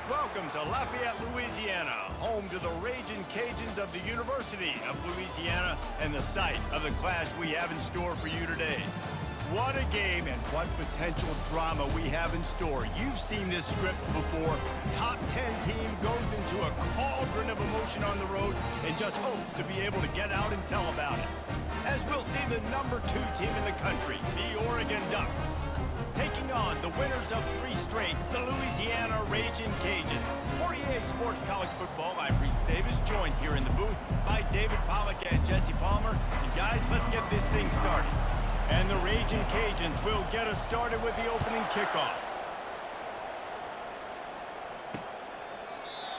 Welcome to Lafayette, Louisiana, home to the Ragin' Cajuns of the University of Louisiana and the site of the clash we have in store for you today. What a game and what potential drama we have in store. You've seen this script before. Top 10 team goes into a cauldron of emotion on the road and just hopes to be able to get out and tell about it. As we'll see the number 2 team in the country, the Oregon Ducks, taking on the winners of 3 straight, the Louisiana Ragin' Cajuns. For EA Sports College Football, I'm Reese Davis, joined here in the booth by David Pollack and Jesse Palmer. And guys, let's get this thing started. And the Ragin' Cajuns will get us started with the opening kickoff.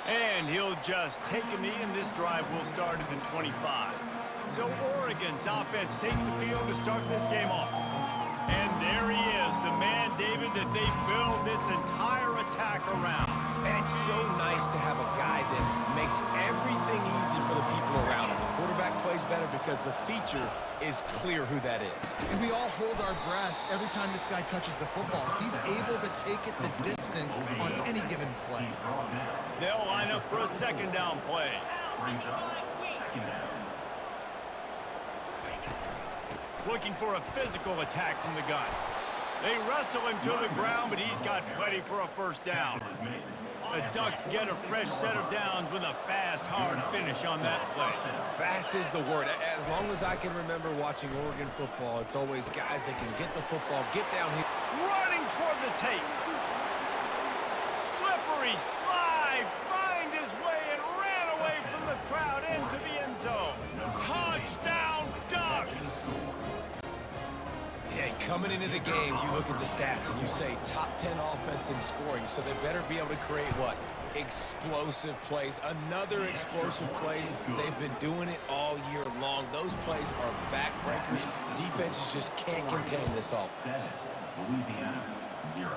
And he'll just take a knee, and this drive will start at the 25. So Oregon's offense takes the field to start this game off. And there he is, the man, David, that they build this entire attack around. And it's so nice to have a guy that makes everything easy for the people around him. The quarterback plays better because the feature is clear who that is. And we all hold our breath every time this guy touches the football. He's able to take it the distance on any given play. They'll line up for a second down play. Looking for a physical attack from the gun. They wrestle him to the ground, but he's got plenty for a first down. The Ducks get a fresh set of downs with a fast, hard finish on that play. Fast is the word. As long as I can remember watching Oregon football, it's always guys that can get the football, get down here. Running toward the tape. Slippery slide, find his way and ran away from the crowd into the end zone. Touchdown, Ducks! Hey, coming into the game, you look at the stats and you say top 10 offense in scoring, so they better be able to create what? Explosive plays. Another explosive plays. They've been doing it all year long. Those plays are backbreakers. Defenses just can't contain this offense. Louisiana, 0.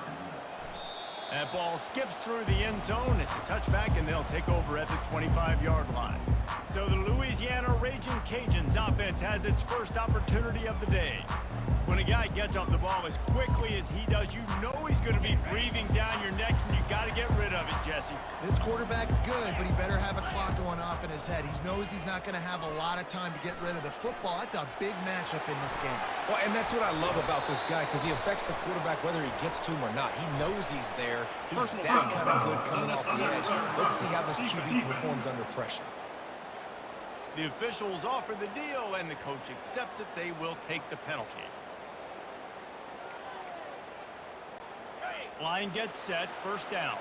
That ball skips through the end zone. It's a touchback, and they'll take over at the 25-yard line. So the Louisiana Ragin' Cajuns offense has its first opportunity of the day. When a guy gets off the ball as quickly as he does, you know he's going to be breathing down your neck, and you got to get rid of it, Jesse. This quarterback's good, but he better have a clock going off in his head. He knows he's not going to have a lot of time to get rid of the football. That's a big matchup in this game. Well, and that's what I love about this guy, because he affects the quarterback whether he gets to him or not. He knows he's there. He's that kind of good coming off the edge. Let's see how this QB performs under pressure. The officials offer the deal, and the coach accepts it. They will take the penalty. Line gets set, first down.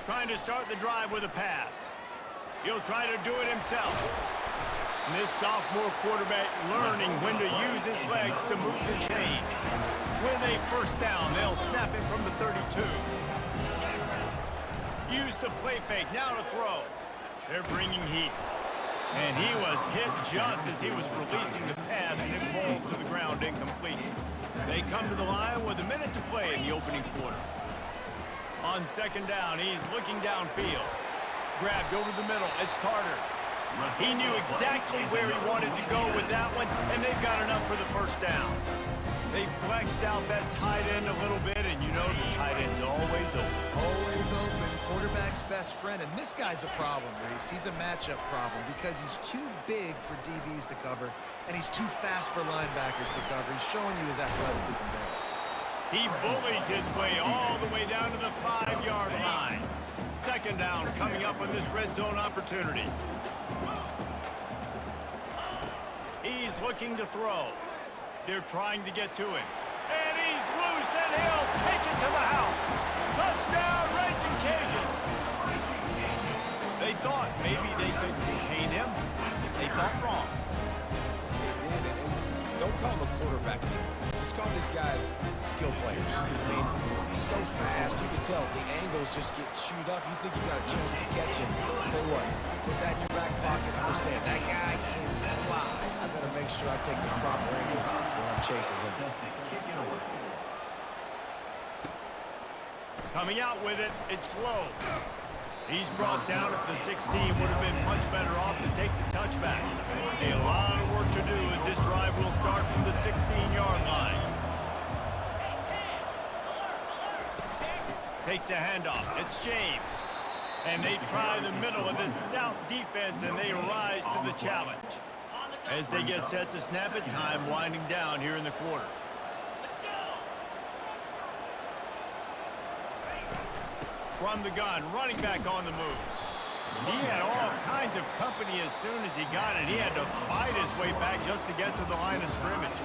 Trying to start the drive with a pass. He'll try to do it himself. And this sophomore quarterback learning when to use his legs to move the chains. With a first down, they'll snap it from the 32. Use the play fake, now to throw. They're bringing heat. And he was hit just as he was releasing the pass, and it falls to the ground incomplete. They come to the line with a minute to play in the opening quarter. On second down, he's looking downfield. Grabbed over the middle, it's Carter. He knew exactly where he wanted to go with that one, and they've got enough for the first down. They flexed out that tight end a little bit, and you know the tight end's always open. Always open. Quarterback's best friend. And this guy's a problem, Reese. He's a matchup problem because he's too big for DBs to cover, and he's too fast for linebackers to cover. He's showing you his athleticism there. He bullies his way all the way down to the 5-yard line. Second down coming up on this red zone opportunity. He's looking to throw. They're trying to get to him. And he's loose, and he'll take it to the house. Touchdown, Ragin' Cajuns. They thought maybe they could contain him. They thought wrong. They did, and don't call him a quarterback anymore. Just call these guys skill players. I mean, he's so fast, you can tell the angles just get chewed up. You think you got a chance to catch him. I'll tell you what, put that in your back pocket. Understand, that guy can fly. I better make sure I take the proper angles when I'm chasing him. Coming out with it, it's low. He's brought down at the 16. Would have been much better off to take the touchback. A lot of work to do as this drive will start from the 16-yard line. Takes the handoff. It's James. And they try the middle of this stout defense, and they rise to the challenge. As they get set to snap it, time winding down here in the quarter. From the gun, running back on the move. He had all kinds of company as soon as he got it. He had to fight his way back just to get to the line of scrimmage.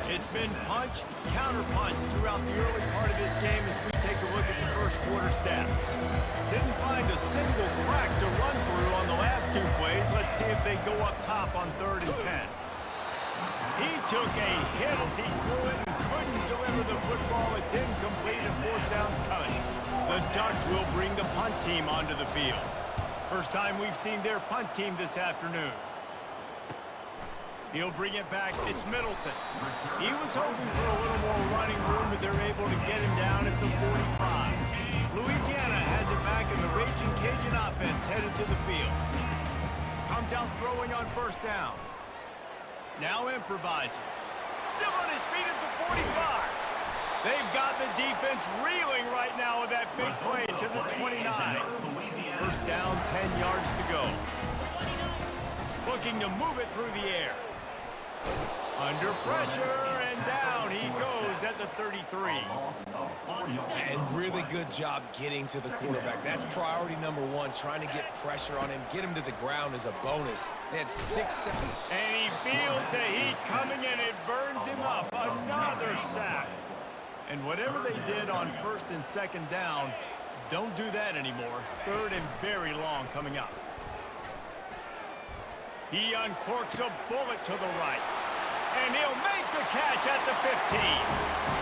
It's been punch, counter-punch throughout the early part of this game as we take a look at the first quarter stats. Didn't find a single crack to run through on the last two plays. Let's see if they go up top on 3rd and 10. He took a hit as he threw it and couldn't deliver the football. It's incomplete and 4th down's coming. The Ducks will bring the punt team onto the field. First time we've seen their punt team this afternoon. He'll bring it back. It's Middleton. He was hoping for a little more running room, but they're able to get him down at the 45. Louisiana has it back, and the Raging Cajun offense headed to the field. Comes out throwing on 1st down. Now improvising. Still on his feet at the 45. They've got the defense reeling right now with that big play to the 29. 1st down, 10 yards to go. Looking to move it through the air. Under pressure, and down he goes at the 33. And really good job getting to the quarterback. That's priority #1, trying to get pressure on him. Get him to the ground is a bonus. They had 6 seconds. And he feels the heat coming, and it burns him up. Another sack. And whatever they did on 1st and 2nd down, don't do that anymore. 3rd and very long coming up. He uncorks a bullet to the right. And he'll make the catch at the 15.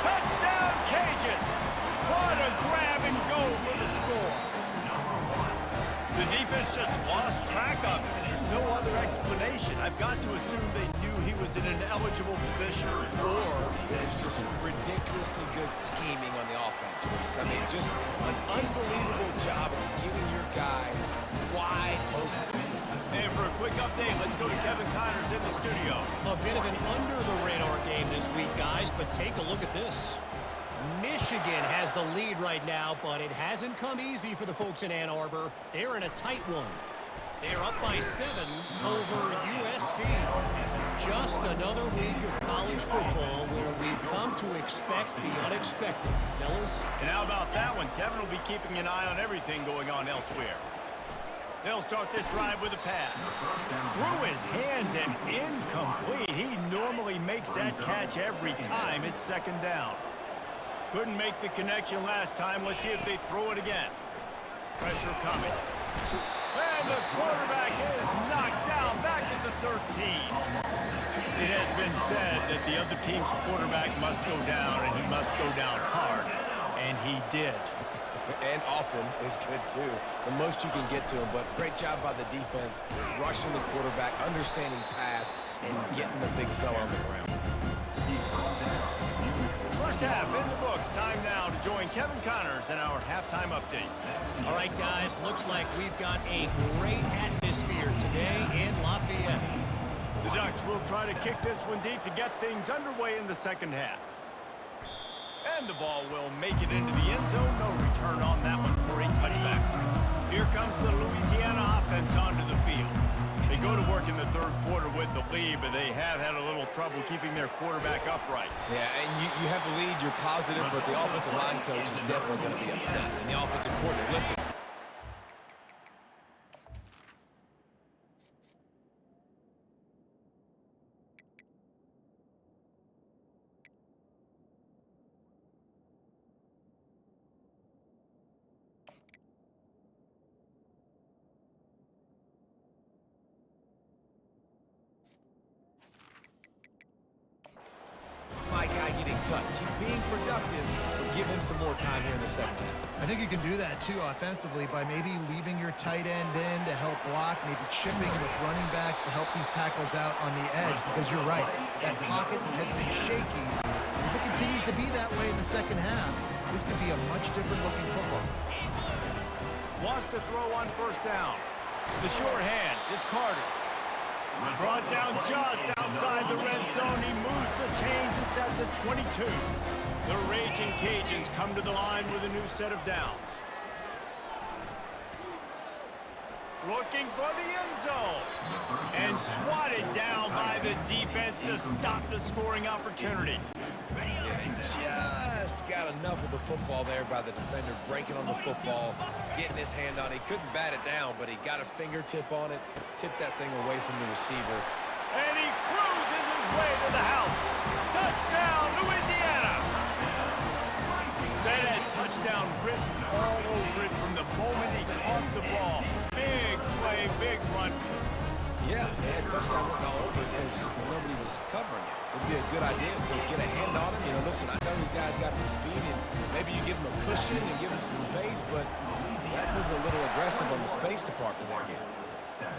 Touchdown, Cajuns! What a grab and go for the score. The defense just lost track of it. There's no other explanation. I've got to assume they knew he was in an eligible position. Or there's just ridiculously good scheming on the offense, Reese. I mean, just an unbelievable job of getting your guy wide open. And for a quick update, let's go to Kevin Connors in the studio. A bit of an under-the-radar game this week, guys, but take a look at this. Michigan has the lead right now, but it hasn't come easy for the folks in Ann Arbor. They're in a tight one. They're up by 7 over USC. Just another week of college football where we've come to expect the unexpected, fellas. And how about that one? Kevin will be keeping an eye on everything going on elsewhere. They'll start this drive with a pass. Through his hands and incomplete. He normally makes that catch every time. It's 2nd down. Couldn't make the connection last time. Let's see if they throw it again. Pressure coming. And the quarterback is knocked down back at the 13. It has been said that the other team's quarterback must go down, and he must go down hard. And he did. And often is good, too. The most you can get to him, but great job by the defense, rushing the quarterback, understanding pass, and getting the big fella on the ground. First half in the books. Time now to join Kevin Connors in our halftime update. All right, guys, looks like we've got a great atmosphere today in Lafayette. The Ducks will try to kick this one deep to get things underway in the 2nd half. And the ball will make it into the end zone. No return on that one for a touchback. Here comes the Louisiana offense onto the field. They go to work in the 3rd quarter with the lead, but they have had a little trouble keeping their quarterback upright. Yeah, and you have the lead, you're positive, but the offensive line coach is definitely going to be upset. And the offensive coordinator, listen. My guy getting touched. He's being productive, but give him some more time here in the 2nd half. I think you can do that, too, offensively, by maybe leaving your tight end in to help block, maybe chipping with running backs to help these tackles out on the edge, because you're right. That pocket has been shaky. If it continues to be that way in the 2nd half, this could be a much different-looking football. Wants to throw on 1st down. The short hands. It's Carter. Brought down just outside the red zone. He moves the chains. It's at the 22. The Ragin' Cajuns come to the line with a new set of downs. Looking for the end zone. And swatted down by the defense to stop the scoring opportunity. Yeah, he just got enough of the football there by the defender, breaking on the football, getting his hand on it. He couldn't bat it down, but he got a fingertip on it, tipped that thing away from the receiver. And he cruises his way to the house. Touchdown, Louisiana! That had touchdown written all over it from the moment he caught the ball. Big play, big run. Yeah, they had touchdown written all over it because nobody was covering it. It'd be a good idea to get a hand on him. You know, listen, I know you guys got some speed, and maybe you give him a cushion and give him some space, but that was a little aggressive on the space department there.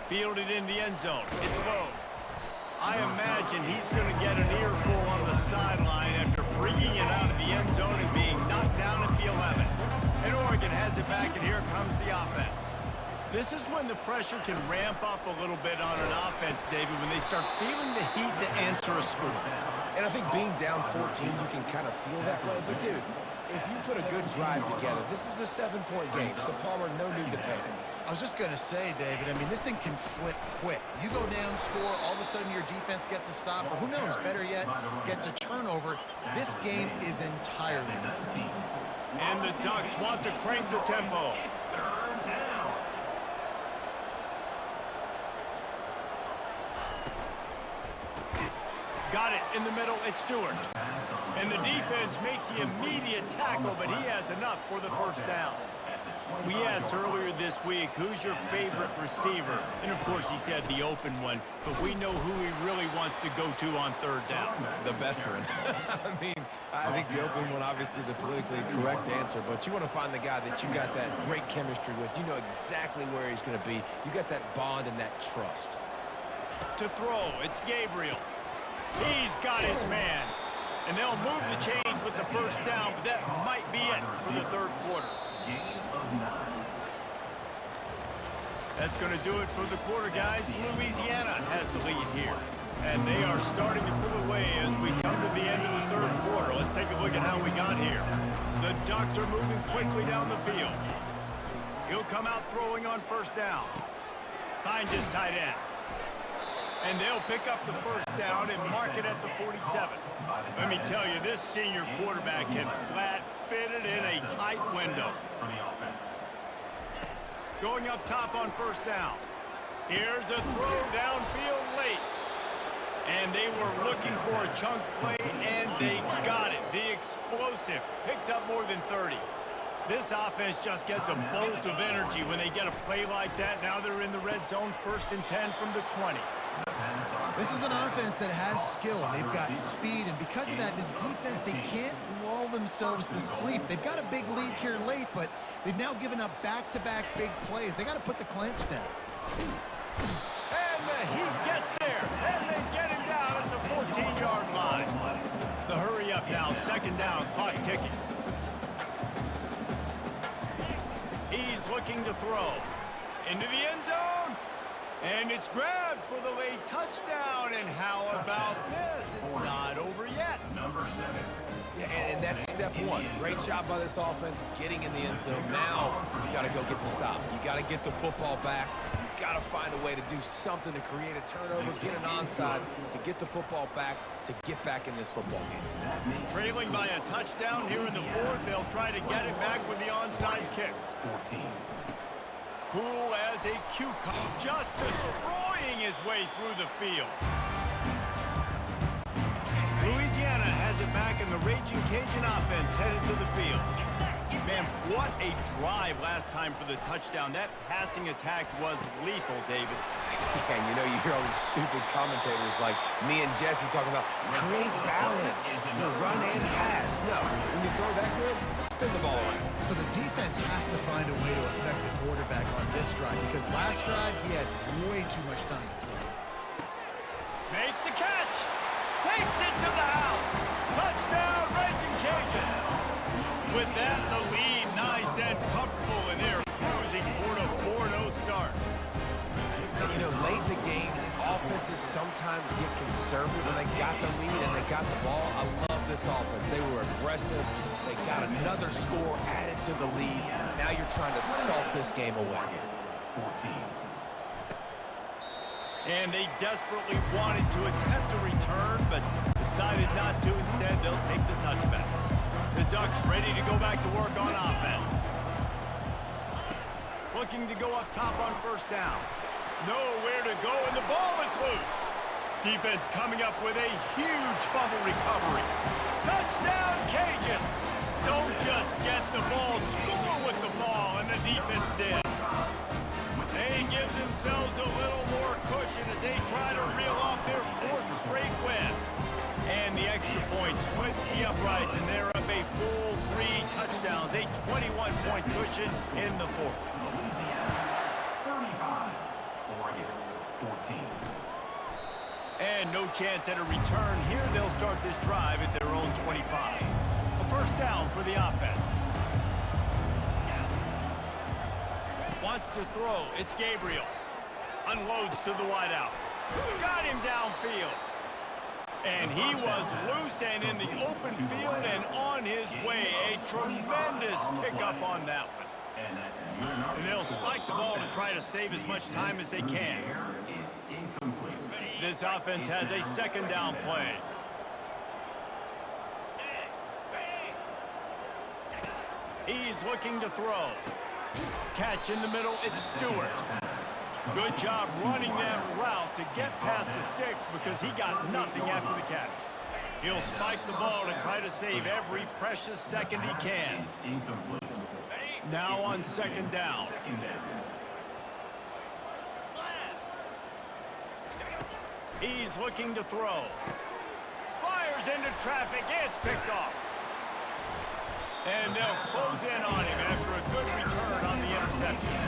Fielded in the end zone. It's low. I imagine he's going to get an earful on the sideline after bringing it out of the end zone and being knocked down at the 11. And Oregon has it back, and here comes the offense. This is when the pressure can ramp up a little bit on an offense, David, when they start feeling the heat to answer a score. And I think being down 14, you can kind of feel that way. But, dude, if you put a good drive together, this is a 7-point game, so Palmer, no need to panic. I was just going to say, David, I mean, this thing can flip quick. You go down, score, all of a sudden your defense gets a stop, or who knows, better yet, gets a turnover. This game is entirely different. And the Ducks want to crank the tempo. Got it in the middle, it's Stewart. And the defense makes the immediate tackle, but he has enough for the first down. We asked earlier this week, who's your favorite receiver? And, of course, he said the open one, but we know who he really wants to go to on third down. The best one. I think the open one, obviously the politically correct answer, but you want to find the guy that you got that great chemistry with. You know exactly where he's going to be. You got that bond and that trust. To throw, it's Gabriel. He's got his man. And they'll move the chains with the first down, but that might be it for the third quarter. That's going to do it for the quarter, guys. Louisiana has the lead here. And they are starting to pull away as we come to the end of the third quarter. Let's take a look at how we got here. The Ducks are moving quickly down the field. He'll come out throwing on first down. Finds his tight end. And they'll pick up the first down and mark it at the 47. Let me tell you, this senior quarterback can flat fit it in a tight window. Going up top on first down. Here's a throw downfield late. And they were looking for a chunk play, and they got it. The explosive picks up more than 30. This offense just gets a bolt of energy when they get a play like that. Now they're in the red zone, 1st and 10 from the 20. This is an offense that has skill, and they've got speed, and because of that, this defense, they can't lull themselves to sleep. They've got a big lead here late, but they've now given up back-to-back big plays. They got to put the clamps down. And the heat gets there, and they get him down at the 14-yard line. The hurry up now, 2nd down, clock ticking. He's looking to throw. Into the end zone. And it's grabbed for the late touchdown. And how about this? It's not over yet. Number 7. Yeah, and that's step one. Great job by this offense getting in the end zone. Now you got to go get the stop. You got to get the football back. You got to find a way to do something to create a turnover, get an onside, to get the football back, to get back in this football game. Trailing by a touchdown here in the 4th. They'll try to get it back with the onside kick. 14. Cool as a cucumber, just destroying his way through the field. Louisiana has it back, and the Ragin' Cajun offense headed to the field. Man, what a drive last time for the touchdown. That passing attack was lethal, David. And you know, you hear all these stupid commentators like me and Jesse talking about create balance, run and pass. No, when you throw that good, spin the ball around. So the defense has to find a way to affect the quarterback on this drive, because last drive he had way too much time to throw. Makes the catch. Takes it to the house. Touchdown, Ragin' Cajun. With that, the lead nice and comfortable, and they're cruising toward a 4-0 start. You You know, late in the games, offenses sometimes get conservative when they got the lead and they got the ball. I love this offense. They were aggressive. They got another score added to the lead. Now you're trying to salt this game away. 14. And they desperately wanted to attempt a return, but decided not to. Instead, they'll take the touchback. The Ducks ready to go back to work on offense. Looking to go up top on first down. Nowhere to go, and the ball is loose. Defense coming up with a huge fumble recovery. Touchdown, Cajuns! Don't just get the ball, score with the ball, and the defense did. They give themselves a little more cushion as they try to reel off their fourth straight win. And the extra point splits the uprights, and they're up a full 3 touchdowns, a 21-point cushion in the fourth. Louisiana 35. Oregon 14. And no chance at a return here. They'll start this drive at their own 25. A first down for the offense. Wants to throw. It's Gabriel. Unloads to the wideout. Got him downfield. And he was loose and in the open field and on his way. A tremendous pickup on that one. And they'll spike the ball to try to save as much time as they can. This offense has a second down play. He's looking to throw. Catch in the middle, it's Stewart. Good job running that route to get past the sticks because he got nothing after the catch. He'll spike the ball to try to save every precious second he can. Now on second down. He's looking to throw. Fires into traffic. It's picked off. And they'll close in on him after a good return on the interception.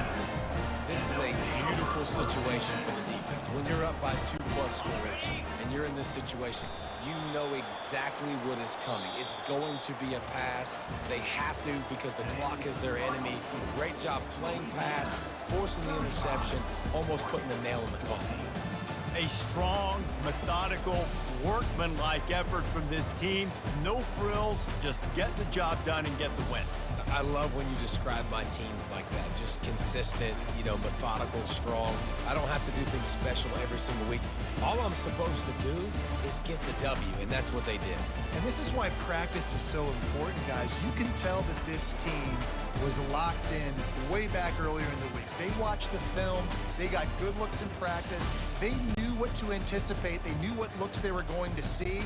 This is a beautiful situation for the defense. When you're up by 2+ scores and you're in this situation, you know exactly what is coming. It's going to be a pass. They have to because the clock is their enemy. Great job playing pass, forcing the interception, almost putting the nail in the coffin. A strong, methodical, workmanlike effort from this team. No frills, just get the job done and get the win. I love when you describe my teams like that. Just consistent, you know, methodical, strong. I don't have to do things special every single week. All I'm supposed to do is get the W, and that's what they did. And this is why practice is so important, guys. You can tell that this team was locked in way back earlier in the week. They watched the film. They got good looks in practice. They knew what to anticipate. They knew what looks they were going to see.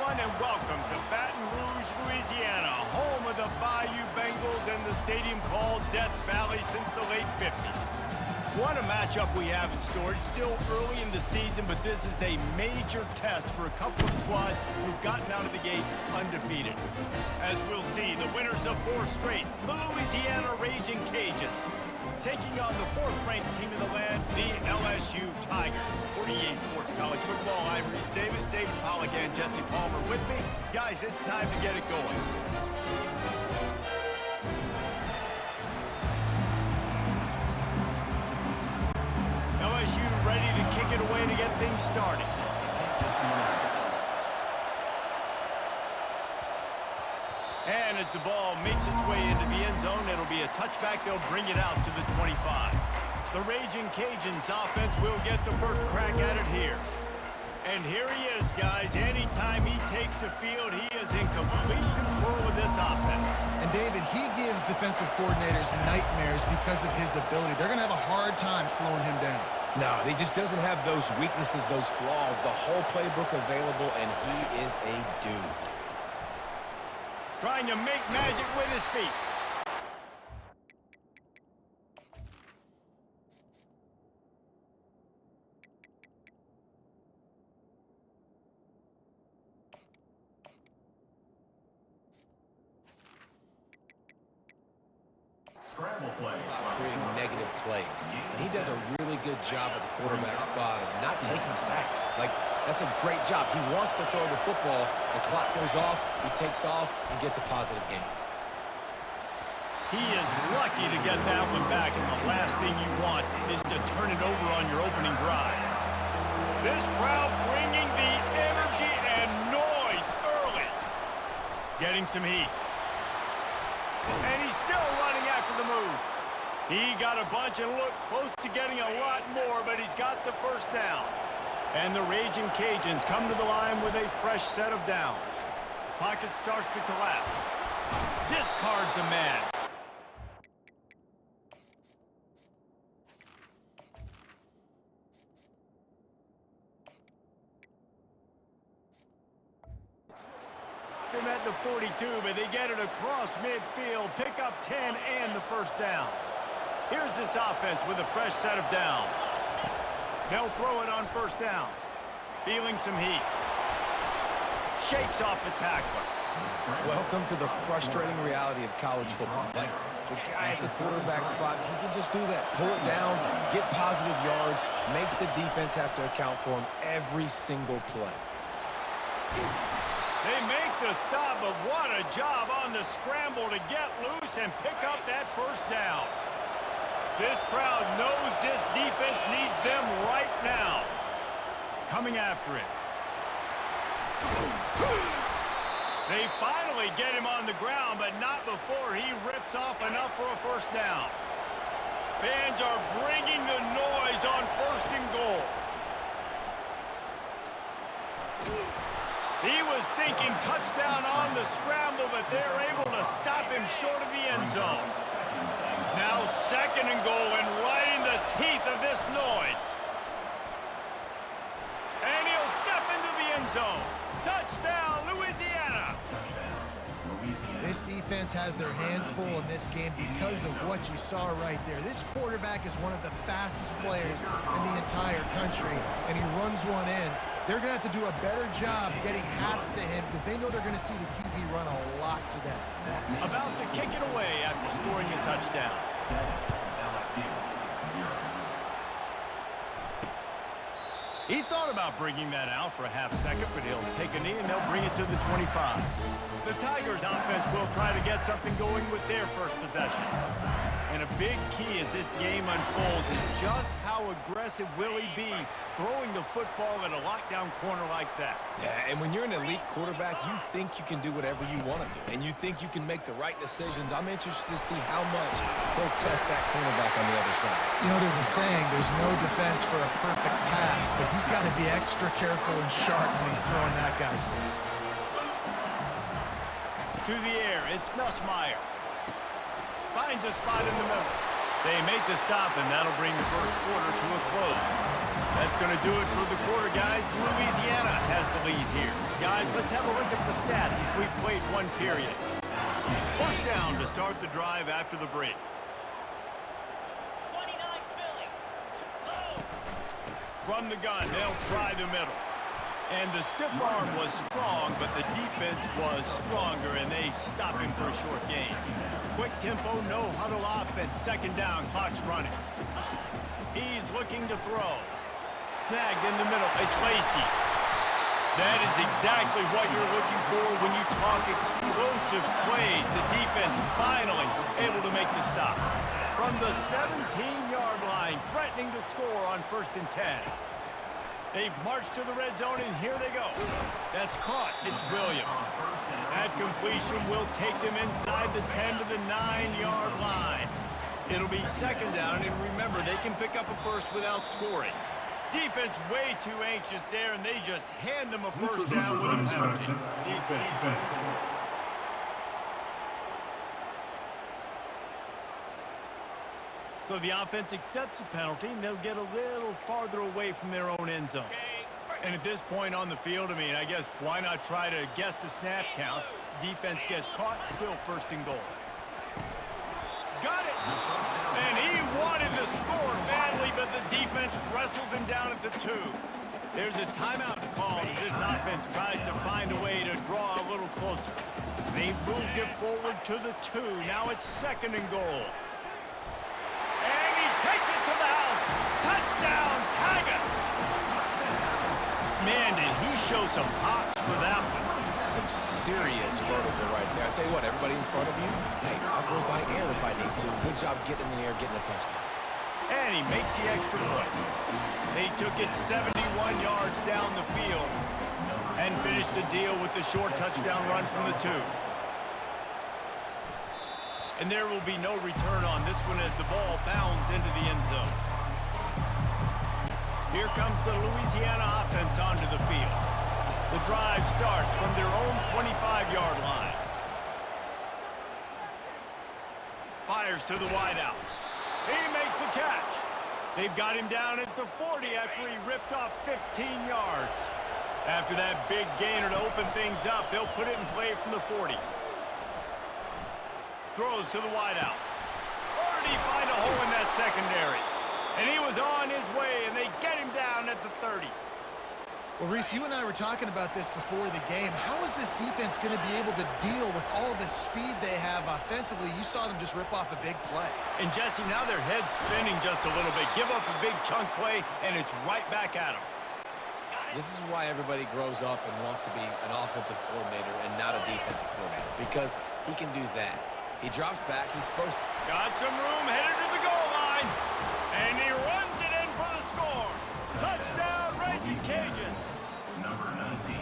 everyone, and welcome to Baton Rouge, Louisiana, home of the Bayou Bengals and the stadium called Death Valley since the late 50s. What a matchup we have in store. It's still early in the season, but this is a major test for a couple of squads who've gotten out of the gate undefeated. As we'll see, the winners of 4 straight, the Louisiana Ragin' Cajuns, taking on the 4th-ranked team in the land, the LSU Tigers. For EA Sports College Football, I'm Reese Davis, David Pollack, and Jesse Palmer with me. Guys, it's time to get it going. LSU ready to kick it away to get things started. And as the ball makes its way into the end zone, it'll be a touchback. They'll bring it out to the 25. The Ragin' Cajuns offense will get the first crack at it here. And here he is, guys. Anytime he takes the field, he is in complete control of this offense. And David, he gives defensive coordinators nightmares because of his ability. They're going to have a hard time slowing him down. No, he just doesn't have those weaknesses, those flaws, the whole playbook available, and he is a dude. Trying to make magic with his feet. Scramble play. Creating negative plays. And he does a really good job at the quarterback spot of not taking sacks. Like, that's a great job. He wants to throw the football. The clock goes off. He takes off and gets a positive gain. He is lucky to get that one back, and the last thing you want is to turn it over on your opening drive. This crowd bringing the energy and noise early. Getting some heat. And he's still running after the move. He got a bunch and looked close to getting a lot more, but he's got the first down. And the Ragin' Cajuns come to the line with a fresh set of downs. Pocket starts to collapse. Discards a man. Them at the 42, but they get it across midfield, pick up 10 and the first down. Here's this offense with a fresh set of downs. They'll throw it on first down. Feeling some heat. Shakes off the tackler. Welcome to the frustrating reality of college football. Like, the guy at the quarterback spot, he can just do that. Pull it down, get positive yards, makes the defense have to account for him every single play. They make the stop, but what a job on the scramble to get loose and pick up that first down. This crowd knows this defense needs them right now. Coming after it. They finally get him on the ground, but not before he rips off enough for a first down. Fans are bringing the noise on 1st and goal. He was thinking touchdown on the scramble, but they're able to stop him short of the end zone. Now 2nd and goal, and right in the teeth of this noise. And he'll step into the end zone. Touchdown, Louisiana. This defense has their hands full in this game because of what you saw right there. This quarterback is one of the fastest players in the entire country, and he runs one in. They're going to have to do a better job getting hats to him because they know they're going to see the QB run a lot today. About to kick it away after scoring a touchdown. He thought about bringing that out for a half second, but he'll take a knee and they'll bring it to the 25. The Tigers offense will try to get something going with their first possession. And a big key as this game unfolds is just how aggressive will he be throwing the football at a lockdown corner like that. Yeah, and when you're an elite quarterback, you think you can do whatever you want to do, and you think you can make the right decisions. I'm interested to see how much he'll test that cornerback on the other side. You know, there's a saying, there's no defense for a perfect pass, but he's got to be extra careful and sharp when he's throwing that guy's way. To the air, it's Nussmeier. Finds a spot in the middle. They make the stop, and that'll bring the first quarter to a close. That's going to do it for the quarter, guys. Louisiana has the lead here. Guys, let's have a look at the stats as we've played one period. First down to start the drive after the break. From the gun, they'll try the middle. And the stiff arm was strong, but the defense was stronger, and they stopped him for a short gain. Quick tempo, no huddle offense. Second down, clock's running. He's looking to throw. Snagged in the middle. It's Lacey. That is exactly what you're looking for when you talk explosive plays. The defense finally able to make the stop. From the 17-yard line, threatening to score on 1st and 10. They've marched to the red zone, and here they go. That's caught. It's Williams. That completion will take them inside the 10 to the 9-yard line. It'll be second down, and remember, they can pick up a first without scoring. Defense way too anxious there, and they just hand them a first down with a penalty. Defense. So the offense accepts the penalty, and they'll get a little farther away from their own end zone. And at this point on the field, I mean, I guess why not try to guess the snap count? Defense gets caught, still 1st and goal. Got it! And he wanted to score badly, but the defense wrestles him down at the 2. There's a timeout call as this offense tries to find a way to draw a little closer. They've moved it forward to the 2. Now it's 2nd and goal. Takes it to the house. Touchdown, Cajuns. Man, did he show some hops for that one. Some serious vertical right there. I tell you what, everybody in front of you, hey, I'll go by air if I need to. Good job getting in the air, getting a touchdown. And he makes the extra point. They took it 71 yards down the field and finished the deal with the short touchdown run from the 2. And there will be no return on this one as the ball bounds into the end zone. Here comes the Louisiana offense onto the field. The drive starts from their own 25-yard line. Fires to the wideout. He makes the catch. They've got him down at the 40 after he ripped off 15 yards. After that big gainer to open things up, they'll put it in play from the 40. Throws to the wideout. Or did he find a hole in that secondary? And he was on his way, and they get him down at the 30. Well, Reese, you and I were talking about this before the game. How is this defense going to be able to deal with all the speed they have offensively? You saw them just rip off a big play. And, Jesse, now their head's spinning just a little bit. Give up a big chunk play, and it's right back at them. This is why everybody grows up and wants to be an offensive coordinator and not a defensive coordinator, because he can do that. He drops back. He's supposed to. Got some room, headed to the goal line. And he runs it in for the score. Touchdown, Raging Cajuns. Number 19.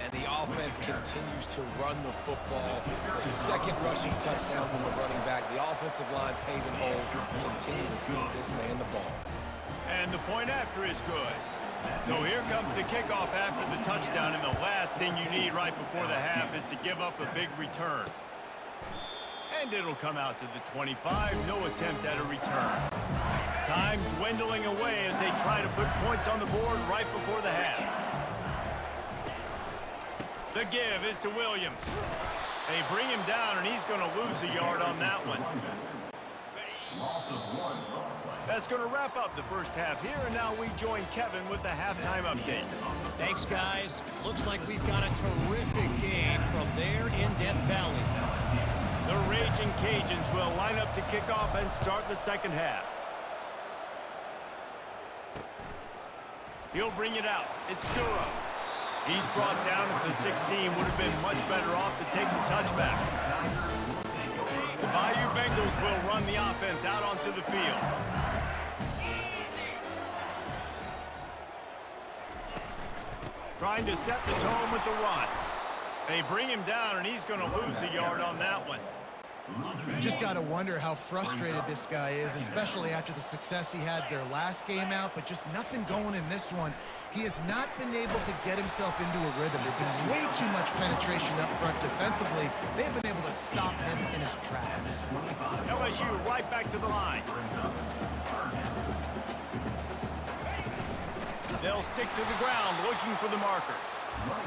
And the offense continues to run the football. The second rushing touchdown from the running back. The offensive line paving holes. Continue to feed this man the ball. And the point after is good. So here comes the kickoff after the touchdown, and the last thing you need right before the half is to give up a big return. And it'll come out to the 25. No attempt at a return. Time dwindling away as they try to put points on the board right before the half. The give is to Williams. They bring him down, and he's going to lose a yard on that one. Loss of 1. That's going to wrap up the first half here, and now we join Kevin with the halftime update. Thanks, guys. Looks like we've got a terrific game from there in Death Valley. The Raging Cajuns will line up to kick off and start the second half. He'll bring it out. It's Duro. He's brought down at the 16. Would have been much better off to take the touchback. The Bayou Bengals will run the offense out onto the field. Trying to set the tone with the run. They bring him down, and he's going to lose a yard on that one. You just got to wonder how frustrated this guy is, especially after the success he had their last game out, but just nothing going in this one. He has not been able to get himself into a rhythm. There's been way too much penetration up front defensively. They've been able to stop him in his tracks. LSU right back to the line. They'll stick to the ground looking for the marker.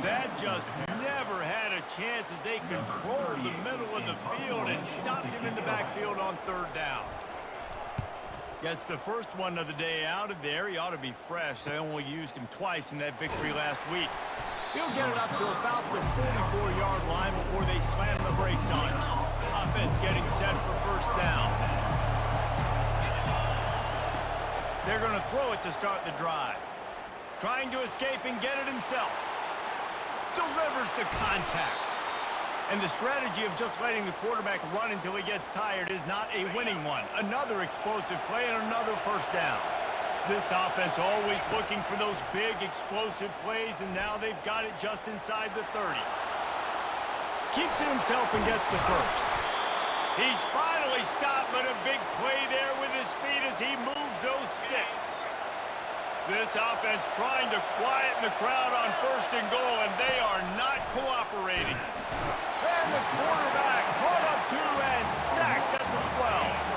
That just never had a chance as they controlled the middle of the field and stopped him in the backfield on third down. Gets the first one of the day out of there. He ought to be fresh. They only used him twice in that victory last week. He'll get it up to about the 44-yard line before they slam the brakes on him. Offense getting set for first down. They're going to throw it to start the drive. Trying to escape and get it himself. Delivers the contact. And the strategy of just letting the quarterback run until he gets tired is not a winning one. Another explosive play and another first down. This offense always looking for those big explosive plays, and now they've got it just inside the 30. Keeps it himself and gets the first. He's finally stopped, but a big play there with his feet as he moves those sticks. This offense trying to quieten the crowd on first and goal, and they are not cooperating. And the quarterback caught up to and sacked at the 12.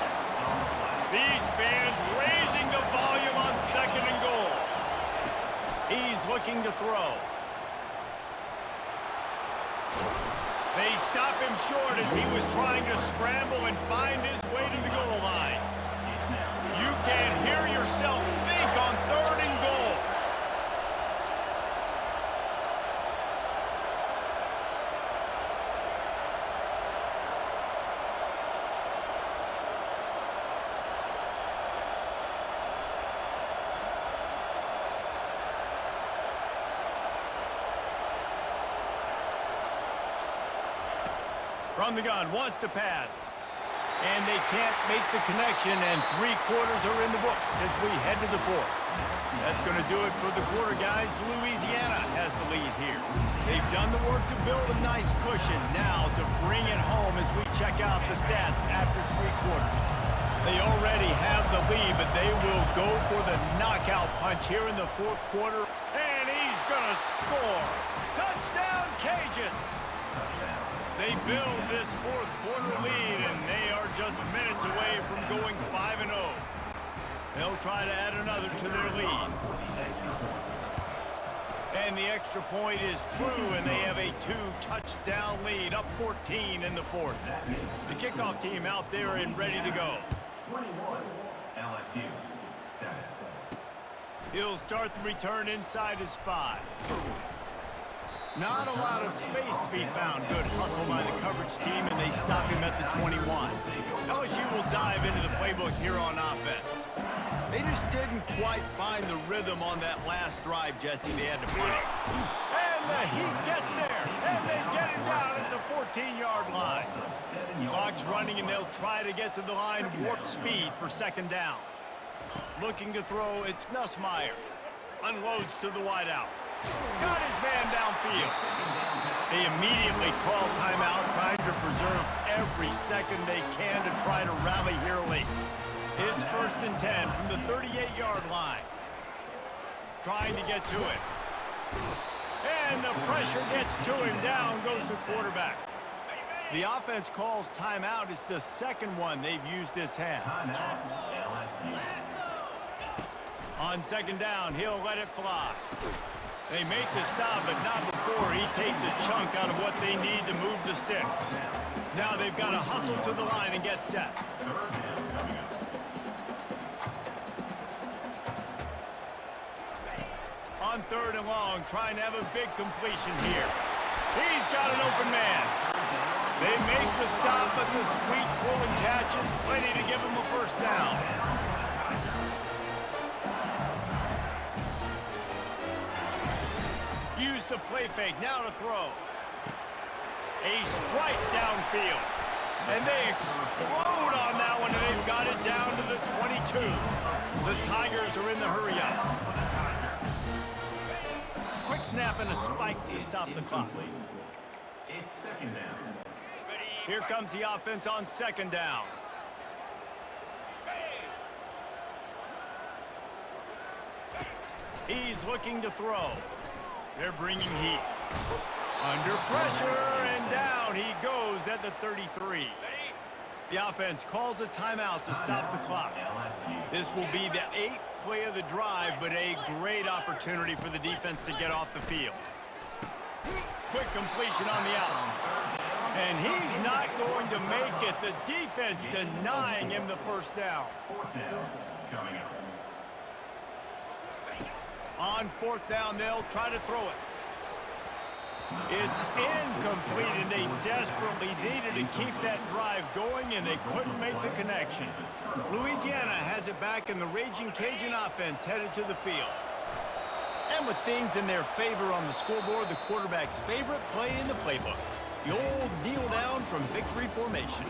These fans raising the volume on second and goal. He's looking to throw. They stop him short as he was trying to scramble and find his way to the goal line. You can't hear yourself think on third and goal. From the gun, wants to pass. And they can't make the connection, and 3 quarters are in the books as we head to the 4th. That's going to do it for the quarter, guys. Louisiana has the lead here. They've done the work to build a nice cushion. Now to bring it home as we check out the stats after 3 quarters. They already have the lead, but they will go for the knockout punch here in the 4th quarter. And he's going to score. Touchdown, Cajuns! They build this 4th quarter lead, and they are just minutes away from going 5-0. They'll try to add another to their lead. And the extra point is true, and they have a 2-touchdown lead, up 14 in the 4th. The kickoff team out there and ready to go. 21, LSU, 7. He'll start the return inside his 5. Not a lot of space to be found. Good hustle by the coverage team, and they stop him at the 21. LSU will dive into the playbook here on offense. They just didn't quite find the rhythm on that last drive, Jesse. They had to put it. And the Heat gets there, and they get him down at the 14-yard line. Clock's running, and they'll try to get to the line warp speed for second down. Looking to throw, it's Nussmeier. Unloads to the wideout. Got his man downfield. They immediately call timeout, trying to preserve every second they can to try to rally here late. It's 1st and 10 from the 38-yard line. Trying to get to it. And the pressure gets to him. Down goes the quarterback. The offense calls timeout. It's the second one they've used this half. On second down, he'll let it fly. They make the stop, but not before he takes a chunk out of what they need to move the sticks. Now they've got to hustle to the line and get set. On 3rd and long, trying to have a big completion here. He's got an open man. They make the stop, but the sweet pull and catch is plenty to give him a first down. Use the play fake, now to throw. A strike downfield. And they explode on that one, and they've got it down to the 22. The Tigers are in the hurry-up. Quick snap and a spike to stop the clock. It's second down. Here comes the offense on second down. He's looking to throw. They're bringing heat. Under pressure, and down he goes at the 33. The offense calls a timeout to stop the clock. This will be the 8th play of the drive, but a great opportunity for the defense to get off the field. Quick completion on the out. And he's not going to make it. The defense denying him the first down. Fourth down coming up. On fourth down, they'll try to throw it. It's incomplete, and they desperately needed to keep that drive going, and they couldn't make the connection. Louisiana has it back, and the Raging Cajun offense headed to the field. And with things in their favor on the scoreboard, the quarterback's favorite play in the playbook, the old kneel down from victory formation.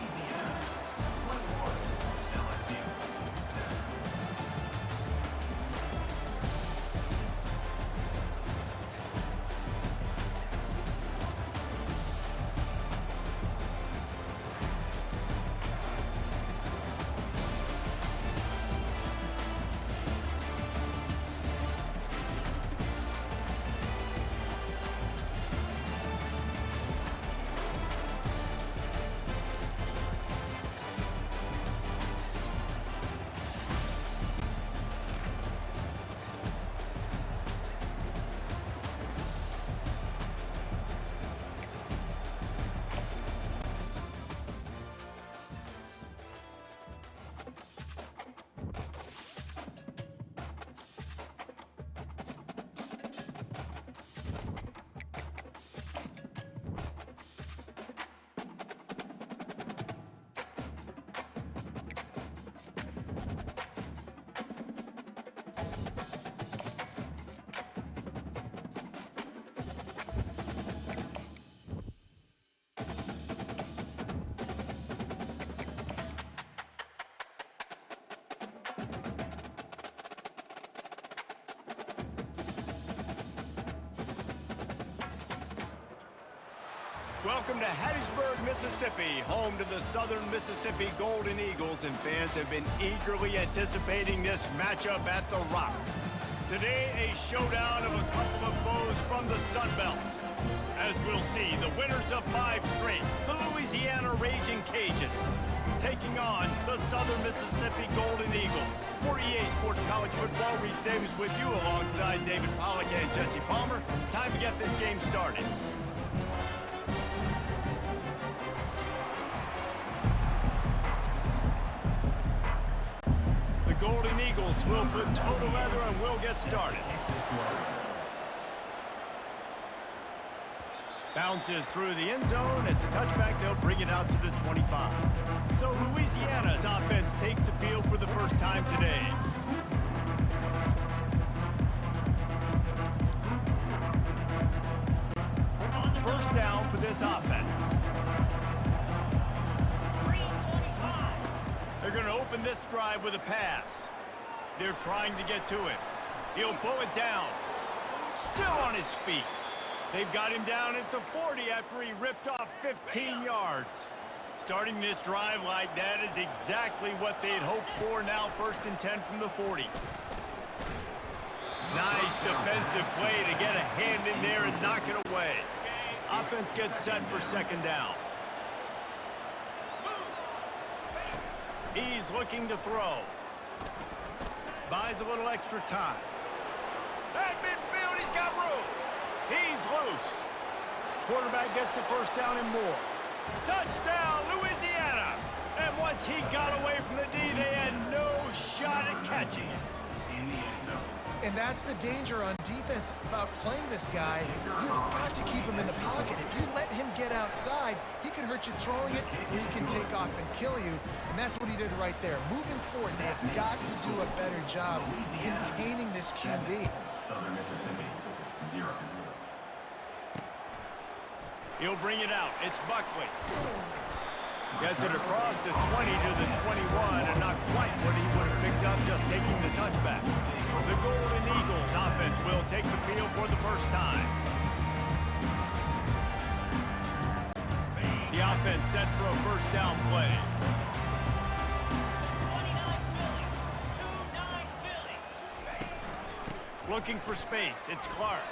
Welcome to Hattiesburg, Mississippi, home to the Southern Mississippi Golden Eagles, and fans have been eagerly anticipating this matchup at the Rock. Today, a showdown of a couple of foes from the Sun Belt. As we'll see, the winners of 5 straight, the Louisiana Raging Cajuns, taking on the Southern Mississippi Golden Eagles. For EA Sports College Football, Reese Davis with you alongside David Pollack and Jesse Palmer. Time to get this game started. Golden Eagles will put toe together and will get started. Bounces through the end zone. It's a touchback. They'll bring it out to the 25. So Louisiana's offense takes the field for the first time today. First down for this offense. They're going to open this drive with a pass. They're trying to get to it. He'll pull it down. Still on his feet. They've got him down at the 40 after he ripped off 15 yards. Starting this drive like that is exactly what they'd hoped for. Now 1st and 10 from the 40. Nice defensive play to get a hand in there and knock it away. Offense gets set for 2nd down. He's looking to throw. Buys a little extra time. At midfield, he's got room. He's loose. Quarterback gets the first down and more. Touchdown, Louisiana! And once he got away from the D, they had no shot at catching it. And that's the danger on defense about playing this guy. You've got to keep him in the pocket. If you let him get outside, he can hurt you throwing it, or he can take off and kill you. And that's what he did right there. Moving forward, they have got to do a better job containing this QB. Southern Mississippi, 0. He'll bring it out. It's Buckley. Gets it across the 20 to the 21, and not quite what he would have picked up just taking the touchback. The Golden Eagles offense will take the field for the first time. The offense set for a first down play. 29 Philly. Looking for space. It's Clark.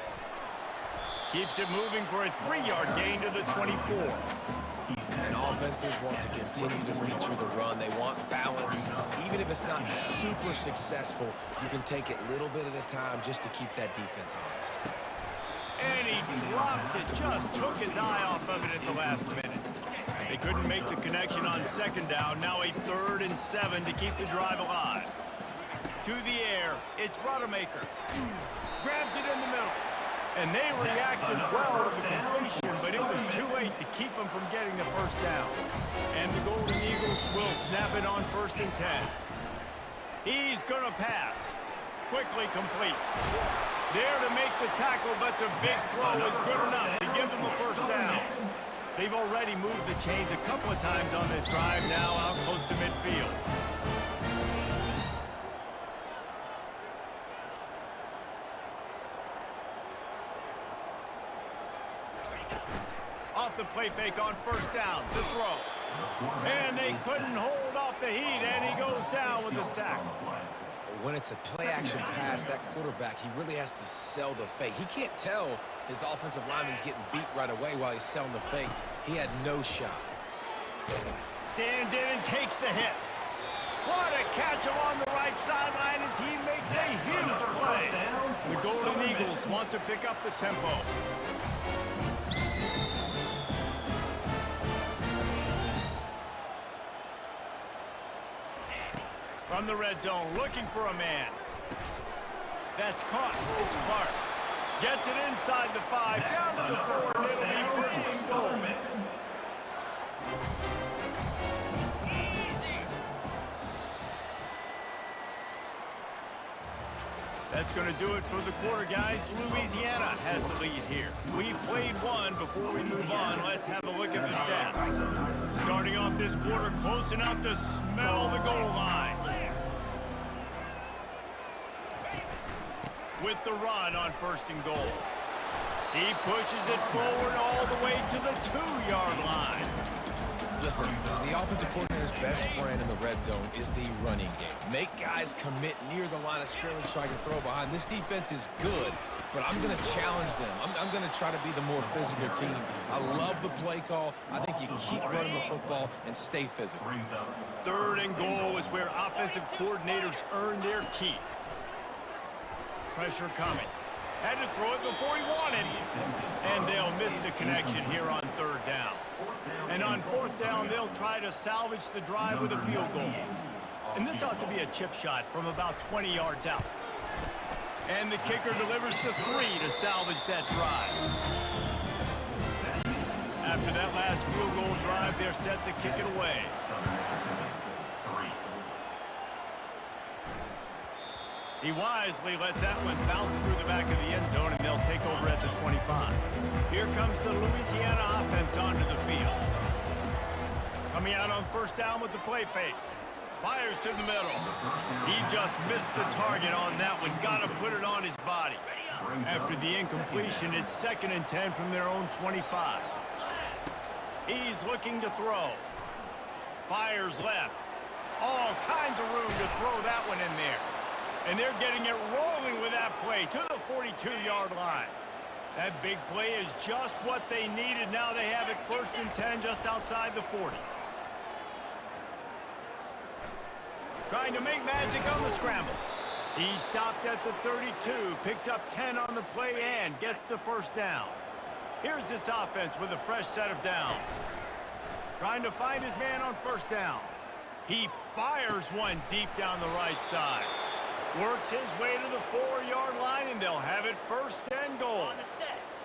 Keeps it moving for a 3-yard gain to the 24. And offenses want to continue to feature the run. They want balance. Even if it's not super successful, you can take it little bit at a time just to keep that defense honest. And he drops it, just took his eye off of it at the last minute. They couldn't make the connection on second down. Now a 3rd and 7 to keep the drive alive. To the air, it's Rodemaker. Grabs it in the middle. And they reacted well to the completion, but it was too late to keep them from getting the first down. And the Golden Eagles will snap it on 1st and 10. He's going to pass. Quickly complete. There to make the tackle, but the big throw is good enough to give them a first down. They've already moved the chains a couple of times on this drive, now out close to midfield. Off the play fake on 1st down, the throw. And they couldn't hold off the heat, and he goes down with the sack. When it's a play-action pass, that quarterback, he really has to sell the fake. He can't tell his offensive lineman's getting beat right away while he's selling the fake. He had no shot. Stands in and takes the hit. What a catch along the right sideline as he makes a huge play. The Golden Eagles want to pick up the tempo. From the red zone, looking for a man. That's caught. It's Clark. Gets it inside the 5, down to the 4, and it'll be 1st and goal. That's going to do it for the quarter, guys. Louisiana has the lead here. We've played one. Before we move on, let's have a look at the stats. Starting off this quarter, close enough to smell the goal line. With the run on 1st and goal. He pushes it forward all the way to the 2-yard line. Listen, the offensive coordinator's best friend in the red zone is the running game. Make guys commit near the line of scrimmage so I can throw behind. This defense is good, but I'm going to challenge them. I'm going to try to be the more physical team. I love the play call. I think you keep running the football and stay physical. 3rd and goal is where offensive coordinators earn their keep. Pressure coming. Had to throw it before he wanted. And they'll miss the connection here on 3rd down. And on 4th down, they'll try to salvage the drive with a field goal. And this ought to be a chip shot from about 20 yards out. And the kicker delivers the 3 to salvage that drive. After that last field goal drive, they're set to kick it away. He wisely lets that one bounce through the back of the end zone, and they'll take over at the 25. Here comes the Louisiana offense onto the field. Coming out on 1st down with the play fake. Fires to the middle. He just missed the target on that one. Got to put it on his body. After the incompletion, it's 2nd and 10 from their own 25. He's looking to throw. Fires left. All kinds of room to throw that one in there. And they're getting it rolling with that play to the 42-yard line. That big play is just what they needed. Now they have it 1st and 10 just outside the 40. Trying to make magic on the scramble. He stopped at the 32, picks up 10 on the play and gets the 1st down. Here's this offense with a fresh set of downs. Trying to find his man on 1st down. He fires one deep down the right side. Works his way to the 4-yard line, and they'll have it 1st and goal.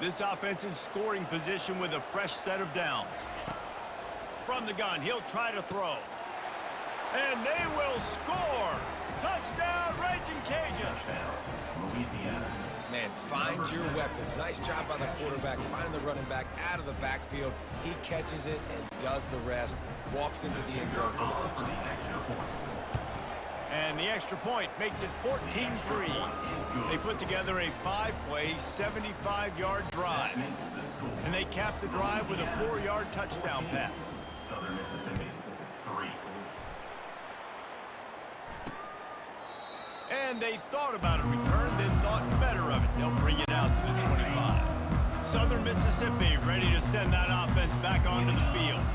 This offense in scoring position with a fresh set of downs. From the gun, he'll try to throw. And they will score! Touchdown, Raging Cajuns! Louisiana. Man, find your weapons. Nice job by the quarterback. Find the running back out of the backfield. He catches it and does the rest. Walks into the end zone for the touchdown. And the extra point makes it 14-3. They put together a 5-play, 75-yard drive. And they cap the drive with a 4-yard touchdown pass. Southern Mississippi, 3. And they thought about a return, then thought better of it. They'll bring it out to the 25. Southern Mississippi ready to send that offense back onto the field.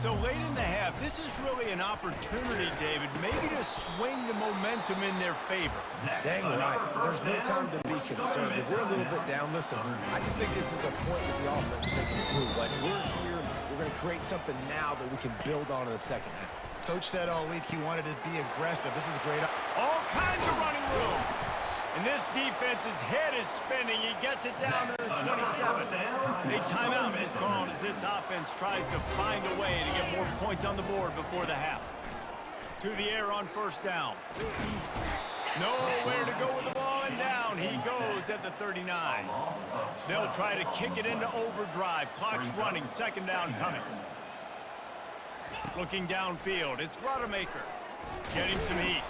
So late in the half, this is really an opportunity, David, maybe to swing the momentum in their favor. Dang right. There's no time to be concerned. If we're a little bit down, listen, I just think this is a point with the offense that they can improve. Like, we're here, we're going to create something now that we can build on in the second half. Coach said all week he wanted to be aggressive. This is a great. All kinds of running room. And this defense's head is spinning. He gets it down to the 27. A timeout is called as this offense tries to find a way to get more points on the board before the half. To the air on first down. Nowhere to go with the ball, and down he goes at the 39. They'll try to kick it into overdrive. Clock's running. Second down coming. Looking downfield, it's Rodemaker. Getting some heat.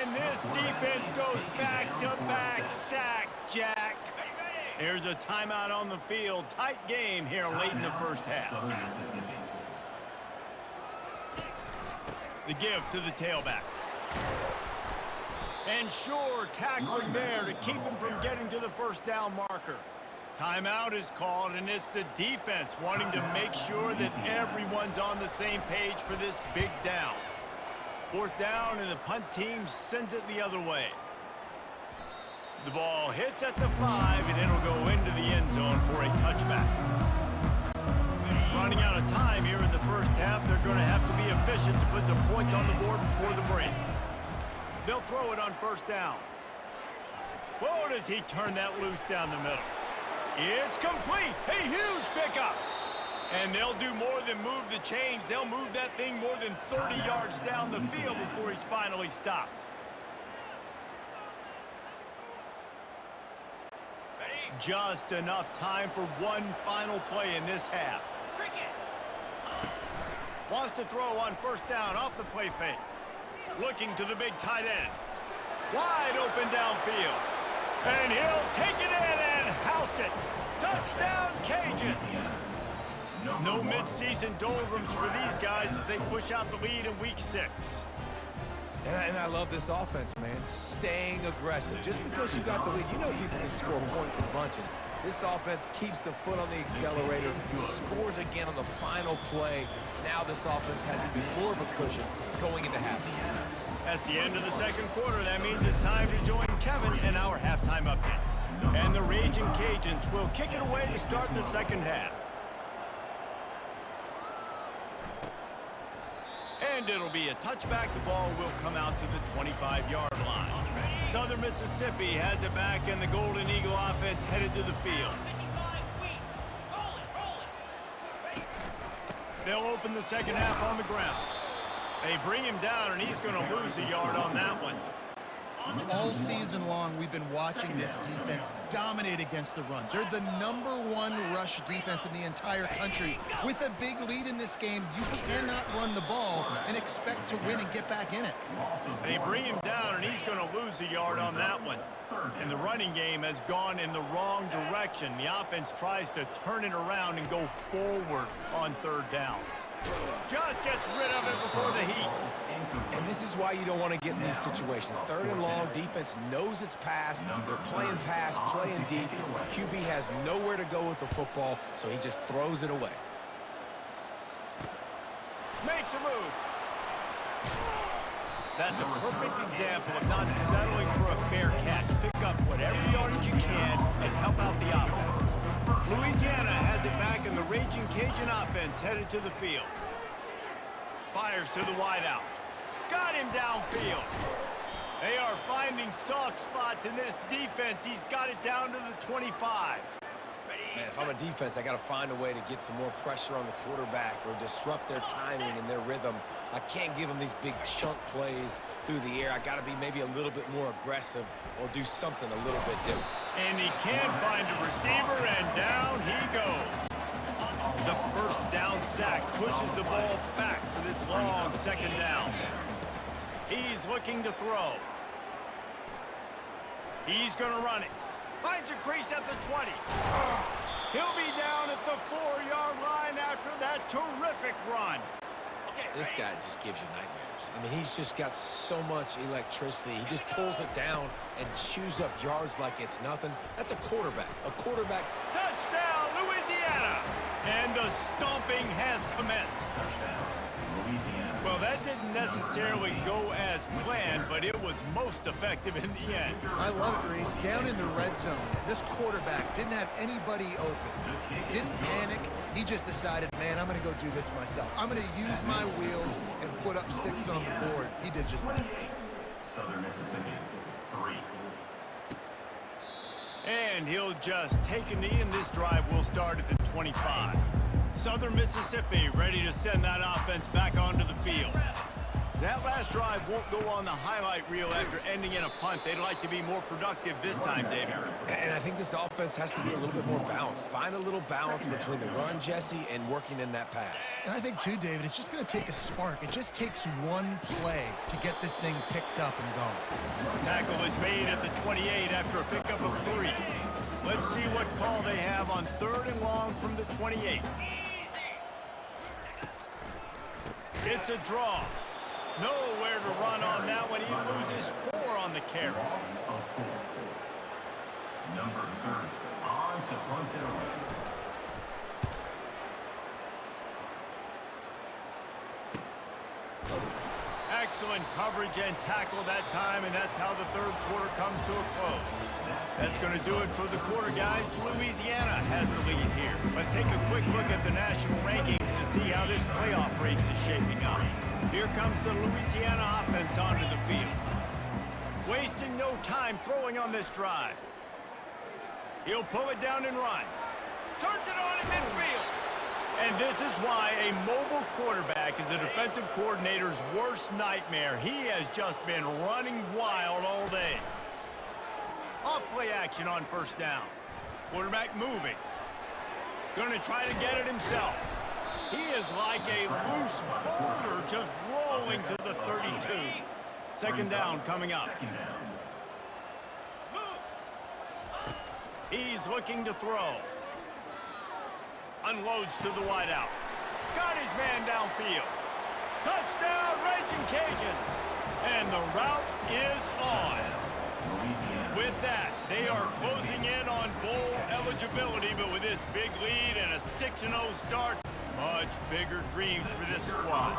And this defense goes back-to-back sack, Jack. Here's a timeout on the field. Tight game here late in the first half. The give to the tailback. And sure, tackling there to keep him from getting to the first down marker. Timeout is called, and it's the defense wanting to make sure that everyone's on the same page for this big down. Fourth down, and the punt team sends it the other way. The ball hits at the 5, and it'll go into the end zone for a touchback. Running out of time here in the first half, they're going to have to be efficient to put some points on the board before the break. They'll throw it on first down. Whoa, does he turn that loose down the middle. It's complete. A huge pickup. And they'll do more than move the chains. They'll move that thing more than 30 yards down the field before he's finally stopped. Just enough time for one final play in this half. Wants to throw on first down off the play fake. Looking to the big tight end. Wide open downfield. And he'll take it in and house it. Touchdown, Cajuns. No mid-season doldrums for these guys as they push out the lead in week 6. And I love this offense, man. Staying aggressive. Just because you got the lead, you know people can score points in bunches. This offense keeps the foot on the accelerator, scores again on the final play. Now this offense has even more of a cushion going into halftime. That's the end of the second quarter. That means it's time to join Kevin in our halftime update. And the Raging Cajuns will kick it away to start the second half. And it'll be a touchback. The ball will come out to the 25-yard line. Southern Mississippi has it back, and the Golden Eagle offense headed to the field. They'll open the second half on the ground. They bring him down, and he's going to lose a yard on that one. All season long, we've been watching this defense dominate against the run. They're the #1 rush defense in the entire country. With a big lead in this game, you cannot run the ball and expect to win and get back in it. They bring him down, and he's going to lose a yard on that one. And the running game has gone in the wrong direction. The offense tries to turn it around and go forward on third down. Just gets rid of it before the heat. And this is why you don't want to get in these situations. Third and long, defense knows it's pass. They're playing pass, playing deep. QB has nowhere to go with the football, so he just throws it away. Makes a move. That's a perfect example of not settling for a fair catch. Pick up whatever yardage you can and help out the offense. Louisiana has it back, and the Raging Cajun offense headed to the field. Fires to the wideout. Got him downfield. They are finding soft spots in this defense. He's got it down to the 25. Man, if I'm a defense, I got to find a way to get some more pressure on the quarterback or disrupt their timing and their rhythm. I can't give them these big chunk plays through the air. I got to be maybe a little bit more aggressive or do something a little bit different. And he can't find a receiver, and down he goes. The first down sack pushes the ball back for this long second down. He's looking to throw. He's going to run it. Finds a crease at the 20. He'll be down at the 4-yard line after that terrific run. This guy just gives you nightmares. I mean, he's just got so much electricity. He just pulls it down and chews up yards like it's nothing. That's a quarterback. A quarterback. Touchdown, Louisiana! And the stomping has commenced. Louisiana. Well, that didn't necessarily go as planned, but it was most effective in the end. I love it, Reese. Down in the red zone, this quarterback didn't have anybody open. Didn't panic. He just decided, man, I'm going to go do this myself. I'm going to use my wheels and put up 6 on the board. He did just that. Southern Mississippi, 3. And he'll just take a knee, and this drive will start at the 25. Southern Mississippi ready to send that offense back onto the field. That last drive won't go on the highlight reel after ending in a punt. They'd like to be more productive this time, David. And I think this offense has to be a little bit more balanced. Find a little balance between the run, Jesse, and working in that pass. And I think, too, David, it's just going to take a spark. It just takes one play to get this thing picked up and going. Tackle is made at the 28 after a pickup of 3. Let's see what call they have on 3rd and long from the 28. It's a draw. Nowhere to run on that one. He loses 4 on the carry. Loss of 4. Number 30. On to punt it away. Excellent coverage and tackle that time, and that's how the 3rd quarter comes to a close. That's going to do it for the quarter, guys. Louisiana has the lead here. Let's take a quick look at the national rankings to see how this playoff race is shaping up. Here comes the Louisiana offense onto the field. Wasting no time throwing on this drive. He'll pull it down and run. Turns it on in midfield. And this is why a mobile quarterback is a defensive coordinator's worst nightmare. He has just been running wild all day. Off-play action on 1st down. Quarterback moving. Going to try to get it himself. He is like a loose boulder just rolling to the 32. 2nd down coming up. He's looking to throw. Unloads to the wideout. Got his man downfield. Touchdown, Raging Cajuns. And the route is on. With that, they are closing in on bowl eligibility, but with this big lead and a 6-0 start, much bigger dreams for this squad.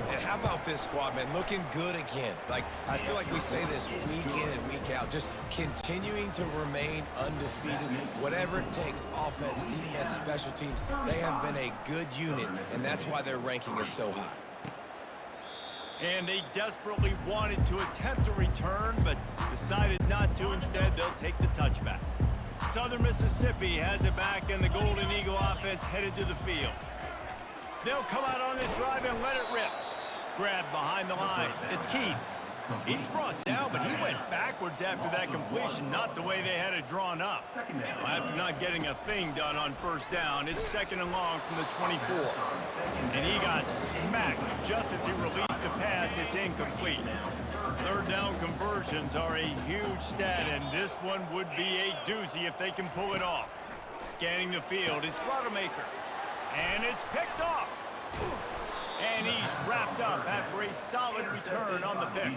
And how about this squad, man? Looking good again. Like, I feel like we say this week in and week out, just continuing to remain undefeated, whatever it takes, offense, defense, special teams. They have been a good unit, and that's why their ranking is so high. And they desperately wanted to attempt a return, but decided not to. Instead, they'll take the touchback. Southern Mississippi has it back, and the Golden Eagle offense headed to the field. They'll come out on this drive and let it rip. Grab behind the line. It's Keith. He's brought down, but he went backwards after that completion, not the way they had it drawn up. After not getting a thing done on 1st down, it's 2nd and long from the 24. And he got smacked just as he released the pass. It's incomplete. 3rd down conversions are a huge stat, and this one would be a doozy if they can pull it off. Scanning the field, it's Rodemaker. And it's picked off. And he's wrapped up after a solid return on the pick.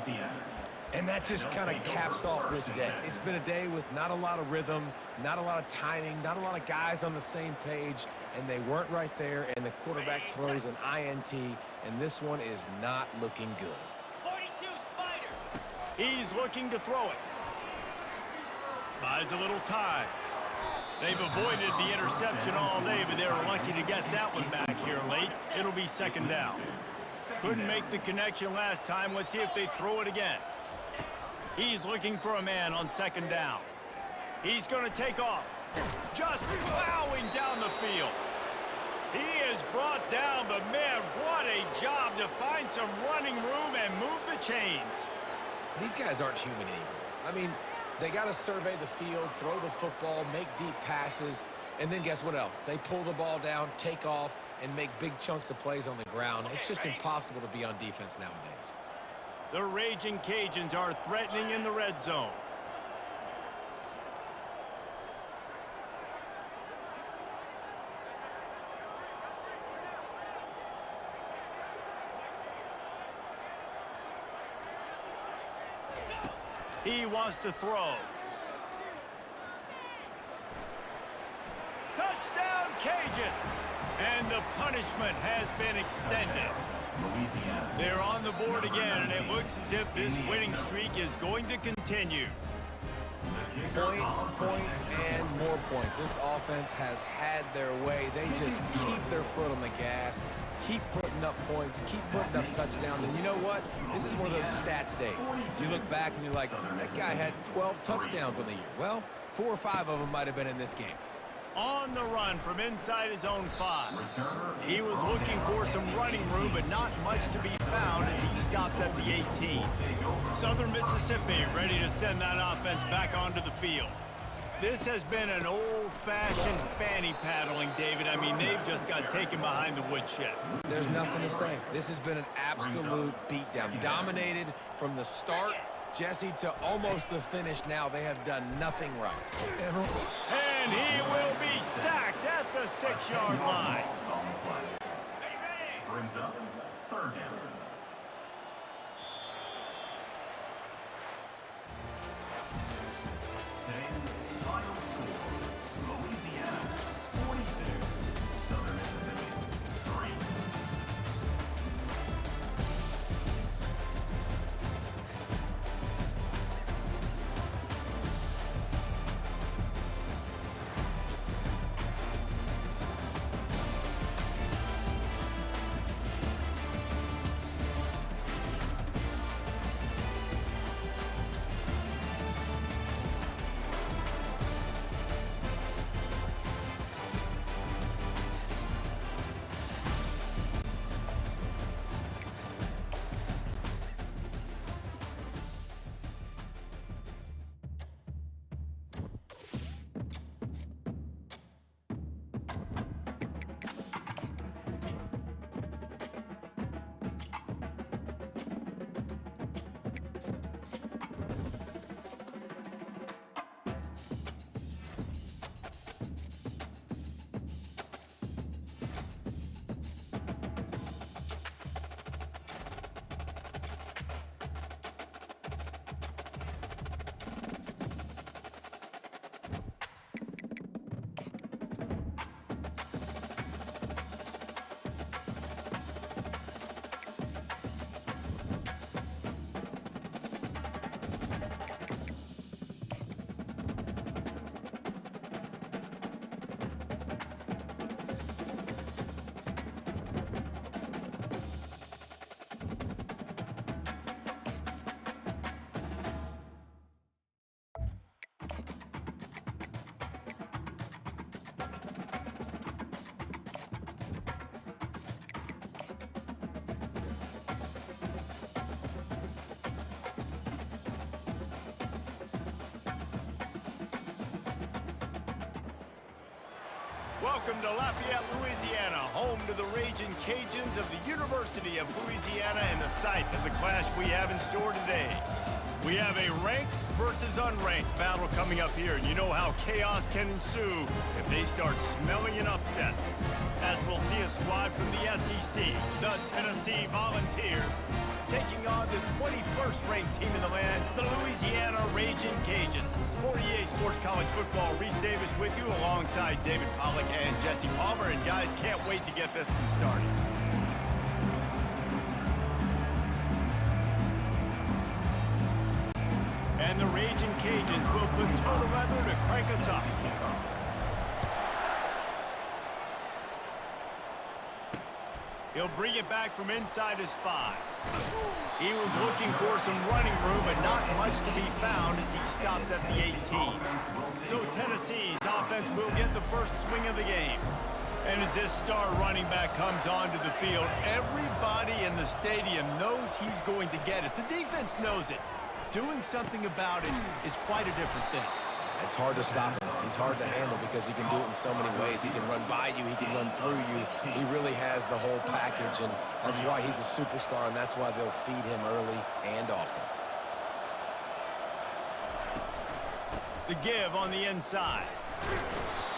And that just kind of caps off this day. It's been a day with not a lot of rhythm, not a lot of timing, not a lot of guys on the same page, and they weren't right there, and the quarterback throws an INT, and this one is not looking good. 42 Spider. He's looking to throw it. Buys a little time. They've avoided the interception all day, but they were lucky to get that one back here late. It'll be 2nd down. Couldn't make the connection last time. Let's see if they throw it again. He's looking for a man on 2nd down. He's going to take off. Just plowing down the field. He is brought down, but man, what a job to find some running room and move the chains. These guys aren't human anymore. I mean, they got to survey the field, throw the football, make deep passes, and then guess what else? They pull the ball down, take off, and make big chunks of plays on the ground. It's just impossible to be on defense nowadays. The Raging Cajuns are threatening in the red zone. He wants to throw. Touchdown, Cajuns! the punishment has been extended. Louisiana. They're on the board again, and it looks as if this winning streak is going to continue. Points, points, and more points. This offense has had their way. They just keep their foot on the gas, keep putting up points, keep putting up touchdowns. And you know what? This is one of those stats days. You look back and you're like, that guy had 12 touchdowns on the year. Well, 4 or 5 of them might have been in this game. On the run from inside his own 5. He was looking for some running room, but not much to be found as he stopped at the 18. Southern Mississippi ready to send that offense back onto the field. This has been an old-fashioned fanny paddling, David. I mean, they've just got taken behind the woodshed. There's nothing to say. This has been an absolute beatdown. Dominated from the start, Jesse, to almost the finish now. They have done nothing right. And he will be sacked at the 6-yard line. Brings up 3rd down. Today's final score, Louisiana 42, Southern Mississippi 3. Welcome to Lafayette, Louisiana, home to the Ragin' Cajuns of the University of Louisiana and the site of the clash we have in store today. We have a ranked versus unranked battle coming up here, and you know how chaos can ensue if they start smelling an upset. As we'll see a squad from the SEC, the Tennessee Volunteers, taking on the 21st ranked team in the land, the Louisiana Ragin' Cajuns. For EA Sports College Football, Reese Davis with you alongside David Pollack and Jesse Palmer. And guys, can't wait to get this one started. And the Ragin' Cajuns will put total leather to crank us up. He'll bring it back from inside his 5. He was looking for some running room, but not much to be found as he stopped at the 18. So Tennessee's offense will get the first swing of the game. And as this star running back comes onto the field, everybody in the stadium knows he's going to get it. The defense knows it. Doing something about it is quite a different thing. It's hard to stop him. He's hard to handle because he can do it in so many ways. He can run by you. He can run through you. He really has the whole package, and that's why he's a superstar, and that's why they'll feed him early and often. The give on the inside.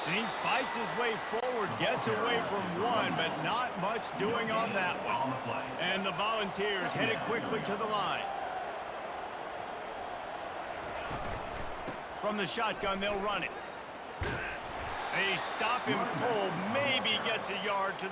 And he fights his way forward, gets away from one, but not much doing on that one. And the Volunteers headed quickly to the line. From the shotgun, they'll run it. They stop him cold, maybe gets a yard to